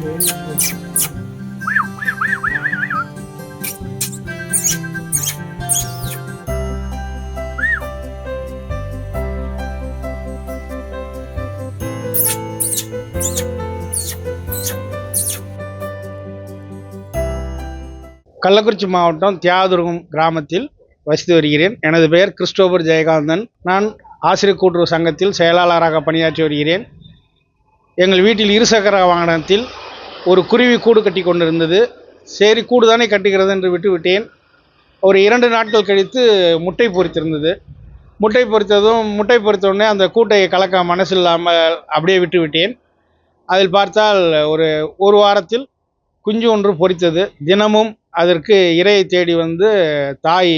கள்ளக்குறிச்சி மாவட்டம் தியாகதுர்கம் கிராமத்தில் வசித்து வருகிறேன். எனது பெயர் கிறிஸ்டோபர் ஜெயகாந்தன். நான் ஆசிரியர் கூட்டுறவு சங்கத்தில் செயலாளராக பணியாற்றி வருகிறேன். எங்கள் வீட்டில் இருசக்கர வாகனத்தில் ஒரு குருவி கூடு கட்டி கொண்டிருந்தது. சரி, கூடு தானே கட்டுகிறது என்று விட்டுவிட்டேன். ஒரு 2 நாட்கள் கழித்து முட்டை பொரித்திருந்தது. முட்டை பொரித்தவுடனே அந்த கூட்டை கலக்க மனசில்லாமல் அப்படியே விட்டுவிட்டேன். அதில் பார்த்தால் ஒரு வாரத்தில் குஞ்சு ஒன்று பொரித்தது. தினமும் அதற்கு இரையை தேடி வந்து தாய்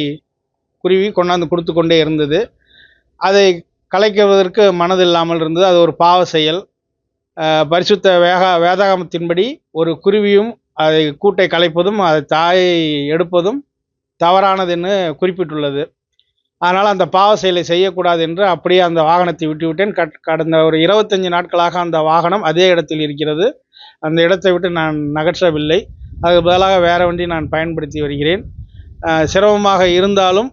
குருவி கொண்டாந்து கொடுத்து கொண்டே இருந்தது. அதை கலைக்குவதற்கு மனதில்லாமல் இருந்தது. அது ஒரு பாவ செயல். பரிசுத்த வேதாகமத்தின்படி ஒரு குருவியும் அதை கூட்டை கலைப்பதும் அதை தாயை எடுப்பதும் தவறானதுன்னு குறிப்பிட்டுள்ளது. அதனால் அந்த பாவ செயலை செய்யக்கூடாது என்று அப்படியே அந்த வாகனத்தை விட்டுவிட்டேன். கடந்த ஒரு 25 நாட்களாக அந்த வாகனம் அதே இடத்தில் இருக்கிறது. அந்த இடத்தை விட்டு நான் நகற்றவில்லை. அதுக்கு பதிலாக வேறு வண்டி நான் பயன்படுத்தி வருகிறேன். சிரமமாக இருந்தாலும்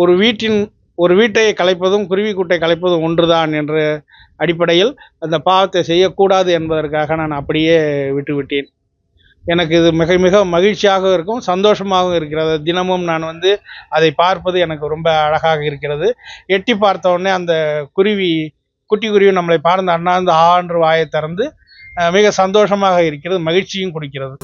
ஒரு வீட்டை கலைப்பதும் குருவி கூட்டை கலைப்பதும் ஒன்றுதான் என்ற அடிப்படையில் அந்த பாவத்தை செய்யக்கூடாது என்பதற்காக நான் அப்படியே விட்டுவிட்டேன். எனக்கு இது மிக மிக மகிழ்ச்சியாக இருக்கும், சந்தோஷமாகவும் இருக்கிறது. தினமும் நான் வந்து அதை பார்ப்பது எனக்கு ரொம்ப அழகாக இருக்கிறது. எட்டி பார்த்த உடனே அந்த குட்டி குருவி நம்மளை பார்த்து அண்ணாந்து ஆன்று வாயை திறந்து மிக சந்தோஷமாக இருக்கிறது, மகிழ்ச்சியும் கொடுக்கிறது.